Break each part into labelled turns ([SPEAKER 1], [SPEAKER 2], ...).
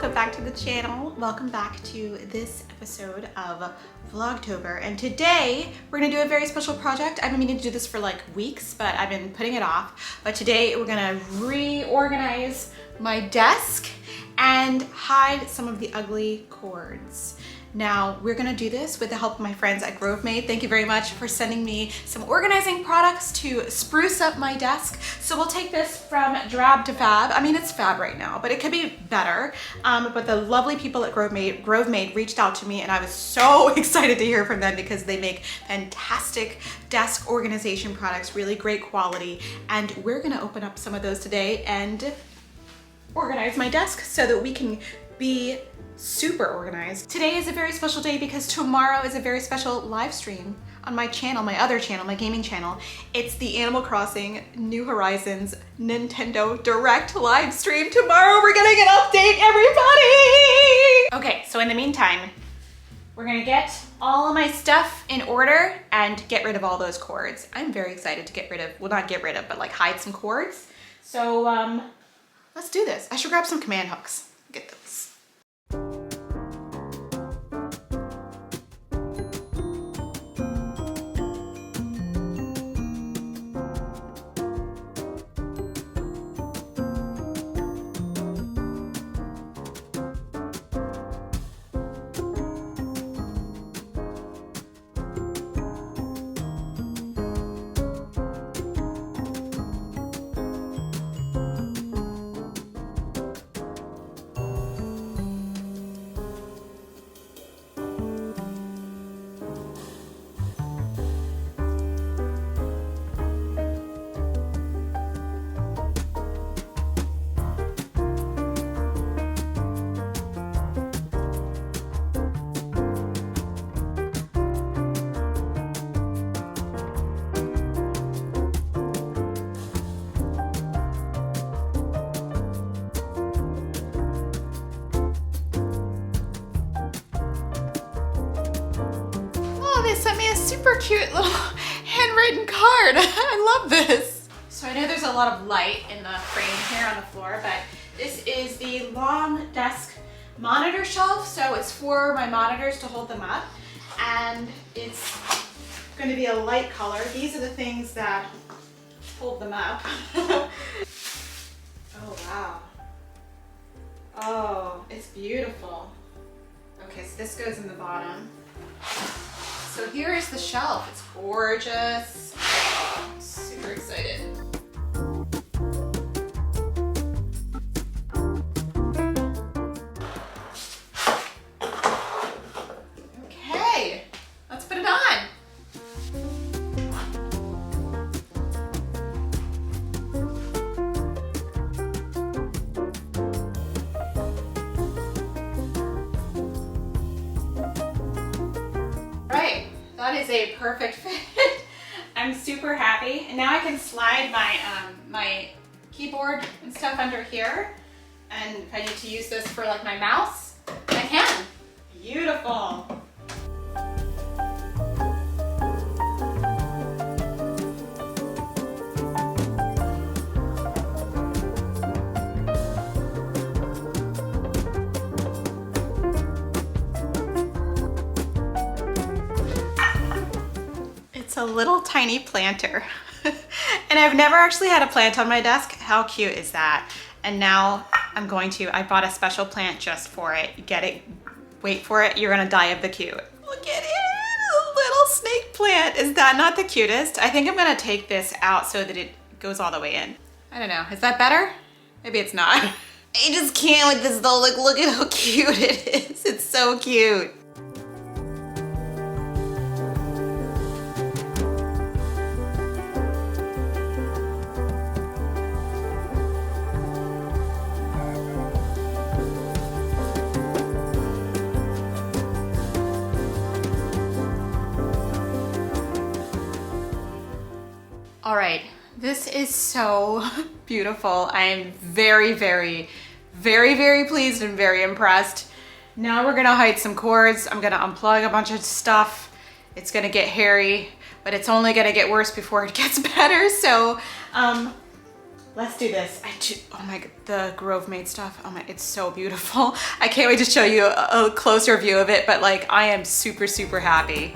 [SPEAKER 1] welcome back to the channel. Welcome back to this episode of Vlogtober. And today we're gonna do a very special project. I've been meaning to do this for like weeks, but I've been putting it off. But today we're gonna reorganize my desk and hide some of the ugly cords. Now, we're gonna do this with the help of my friends at Grovemade. Thank you very much for sending me some organizing products to spruce up my desk. So we'll take this from drab to fab. I mean, it's fab right now, but it could be better. But the lovely people at Grovemade reached out to me, and I was so excited to hear from them because they make fantastic desk organization products, really great quality. And we're gonna open up some of those today and organize my desk so that we can be super organized. Today is a very special day because tomorrow is a very special live stream on my channel, my other channel, my gaming channel. It's the Animal Crossing New Horizons Nintendo Direct live stream. Tomorrow we're getting an update, everybody! Okay, so in the meantime, we're gonna get all of my stuff in order and get rid of all those cords. I'm very excited to get rid of, well, not get rid of, but like hide some cords. So let's do this. I should grab some command hooks. Get those. They sent me a super cute little handwritten card. I love this. So I know there's a lot of light in the frame here on the floor, but this is the long desk monitor shelf. So it's for my monitors to hold them up, and it's going to be a light color. These are the things that hold them up. Oh, wow. Oh, it's beautiful. Okay, so this goes in the bottom. So here is the shelf. It's gorgeous. I'm super excited. Okay, let's put it on. That is a perfect fit. I'm super happy. And now I can slide my my keyboard and stuff under here. And if I need to use this for like my mouse, I can. Beautiful. It's a little tiny planter. And I've never actually had a plant on my desk. How cute is that? And now I'm going to, I bought a special plant just for it. Get it, wait for it, you're gonna die of the cute. Look at it, a little snake plant. Is that not the cutest? I think I'm gonna take this out so that it goes all the way in. I don't know, is that better? Maybe it's not. I just can't with this though, like look at how cute it is. It's so cute. All right, this is so beautiful. I'm very, very, very, very pleased and very impressed. Now we're gonna hide some cords. I'm gonna unplug a bunch of stuff. It's gonna get hairy, but it's only gonna get worse before it gets better. So Let's do this. Oh my god, the Grovemade stuff. Oh my, it's so beautiful. I can't wait to show you a closer view of it, but like I am super, super happy.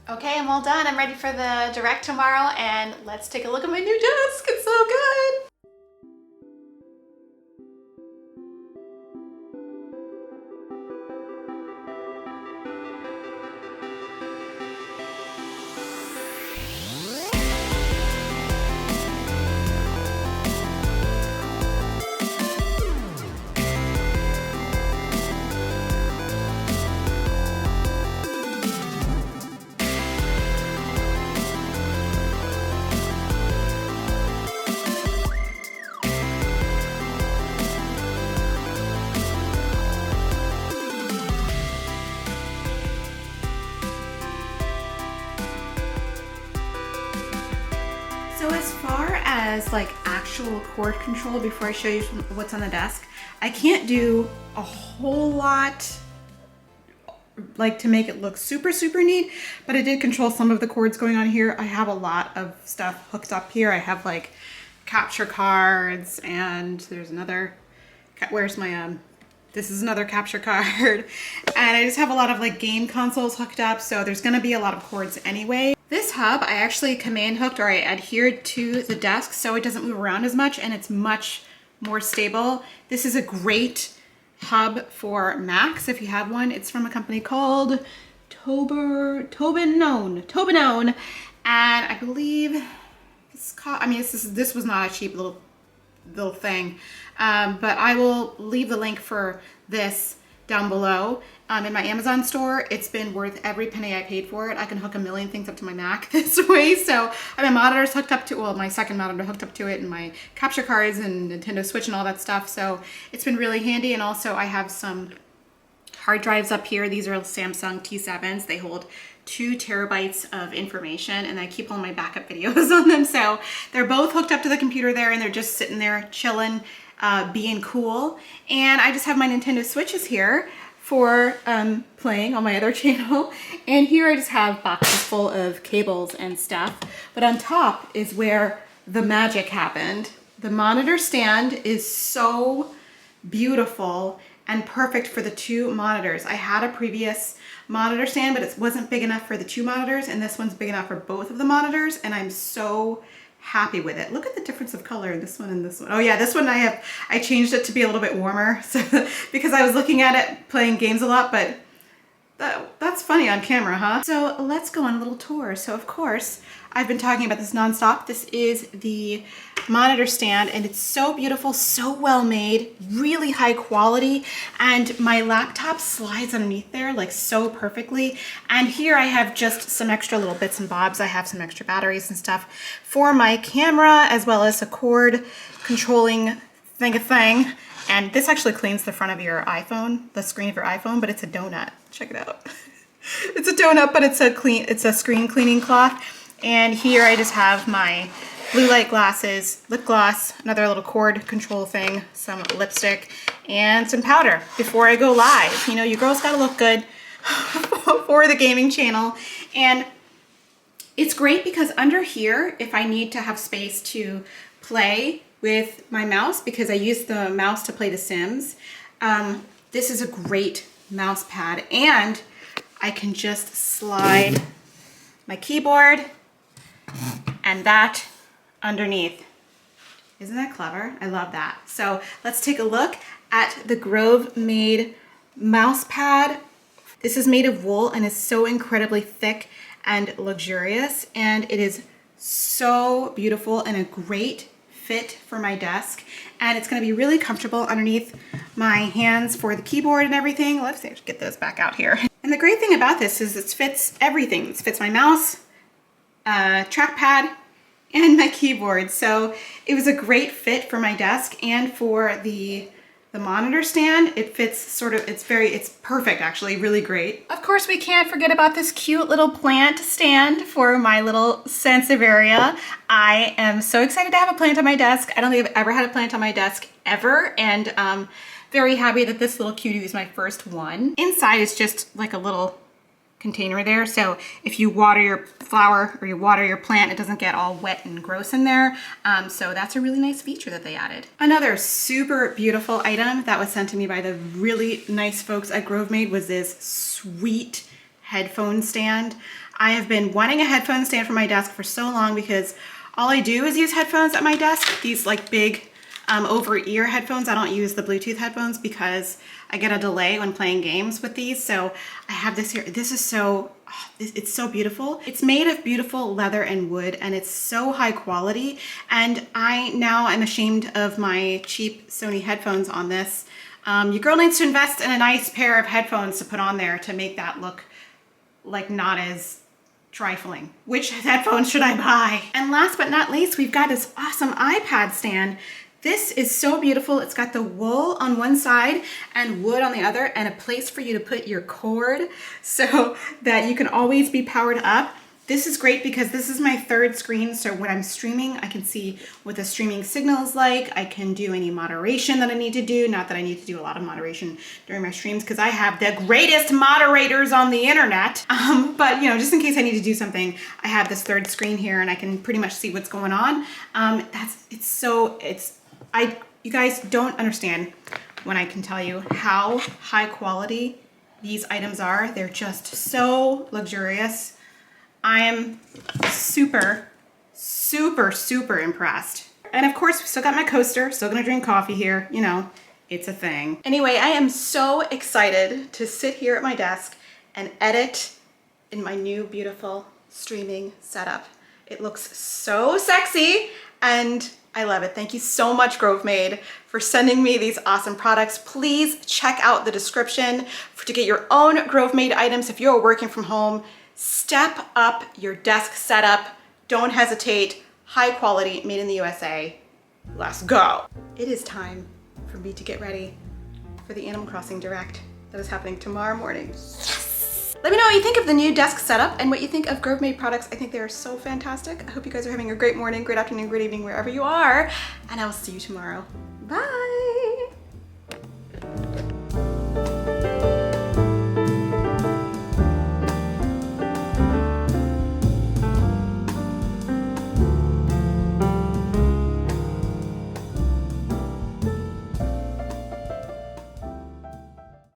[SPEAKER 1] Okay, I'm all done. I'm ready for the direct tomorrow, and let's take a look at my new desk. It's so good. So as far as like actual cord control, before I show you what's on the desk, I can't do a whole lot like to make it look super, super neat, but I did control some of the cords going on here. I have a lot of stuff hooked up here. I have like capture cards, and there's another, where's my, this is another capture card. And I just have a lot of like game consoles hooked up, so there's gonna be a lot of cords anyway. This hub, I actually command hooked, or I adhered to the desk so it doesn't move around as much, and it's much more stable. This is a great hub for Macs if you have one. It's from a company called Soprano, and I believe it's called, I mean, this was not a cheap little thing, but I will leave the link for this down below. In my Amazon store, it's been worth every penny I paid for it. I can hook a million things up to my Mac this way. So I have my monitors hooked up to, well, my second monitor hooked up to it, and my capture cards and Nintendo Switch and all that stuff. So it's been really handy. And also I have some hard drives up here. These are Samsung T7s. They hold 2 terabytes of information, and I keep all my backup videos on them. So they're both hooked up to the computer there, and they're just sitting there chilling, being cool. And I just have my Nintendo Switches here for playing on my other channel. And here I just have boxes full of cables and stuff. But on top is where the magic happened. The monitor stand is so beautiful and perfect for the 2 monitors. I had a previous monitor stand, but it wasn't big enough for the 2 monitors, and this one's big enough for both of the monitors, and I'm so happy with it. Look at the difference of color in this one and this one. Oh yeah, this one I changed it to be a little bit warmer, so because I was looking at it playing games a lot, but that's funny on camera, huh? So let's go on a little tour. So of course, I've been talking about this nonstop. This is the monitor stand, and it's so beautiful, so well made, really high quality, and my laptop slides underneath there like so perfectly. And here I have just some extra little bits and bobs. I have some extra batteries and stuff for my camera, as well as a cord controlling thing. And this actually cleans the front of your iPhone, the screen of your iPhone, but it's a donut. Check it out. It's a donut, but it's a screen cleaning cloth. And here I just have my blue light glasses, lip gloss, another little cord control thing, some lipstick, and some powder before I go live. You know, you girls gotta look good for the gaming channel. And it's great because under here, if I need to have space to play with my mouse, because I use the mouse to play The Sims, this is a great mouse pad, and I can just slide my keyboard and that underneath. Isn't that clever? I love that. So let's take a look at the Grovemade mouse pad. This is made of wool and is so incredibly thick and luxurious, and it is so beautiful and a great fit for my desk. And it's gonna be really comfortable underneath my hands for the keyboard and everything. Let's get those back out here. And the great thing about this is it fits everything. It fits my mouse, trackpad, and my keyboard. So it was a great fit for my desk and for the monitor stand. It fits sort of, it's perfect actually, really great. Of course, we can't forget about this cute little plant stand for my little Sansevieria. I am so excited to have a plant on my desk. I don't think I've ever had a plant on my desk ever, and very happy that this little cutie is my first one. Inside is just like a little container there, so if you water your flower or you water your plant, it doesn't get all wet and gross in there. So that's a really nice feature that they added. Another super beautiful item that was sent to me by the really nice folks at Grovemade was this sweet headphone stand. I have been wanting a headphone stand for my desk for so long because all I do is use headphones at my desk, these like big over-ear headphones. I don't use the Bluetooth headphones because I get a delay when playing games with these. So I have this here. This is so, it's so beautiful. It's made of beautiful leather and wood, and it's so high quality. And I now am ashamed of my cheap Sony headphones on this. Your girl needs to invest in a nice pair of headphones to put on there to make that look like not as trifling. Which headphones should I buy? And last but not least, we've got this awesome iPad stand. This is so beautiful. It's got the wool on one side and wood on the other, and a place for you to put your cord so that you can always be powered up. This is great because this is my third screen, so when I'm streaming, I can see what the streaming signal is like. I can do any moderation that I need to do. Not that I need to do a lot of moderation during my streams because I have the greatest moderators on the internet. But you know, just in case I need to do something, I have this third screen here and I can pretty much see what's going on. You guys don't understand when I can tell you how high quality these items are. They're just so luxurious. I am super, super, super impressed. And of course, we still got my coaster, still gonna drink coffee here, you know, it's a thing. Anyway, I am so excited to sit here at my desk and edit in my new beautiful streaming setup. It looks so sexy and I love it. Thank you so much, Grovemade, for sending me these awesome products. Please check out the description to get your own Grovemade items. If you're working from home, step up your desk setup. Don't hesitate. High quality, made in the USA. Let's go. It is time for me to get ready for the Animal Crossing Direct that is happening tomorrow morning. Yes! Let me know what you think of the new desk setup and what you think of Grovemade products. I think they are so fantastic. I hope you guys are having a great morning, great afternoon, great evening, wherever you are. And I will see you tomorrow. Bye.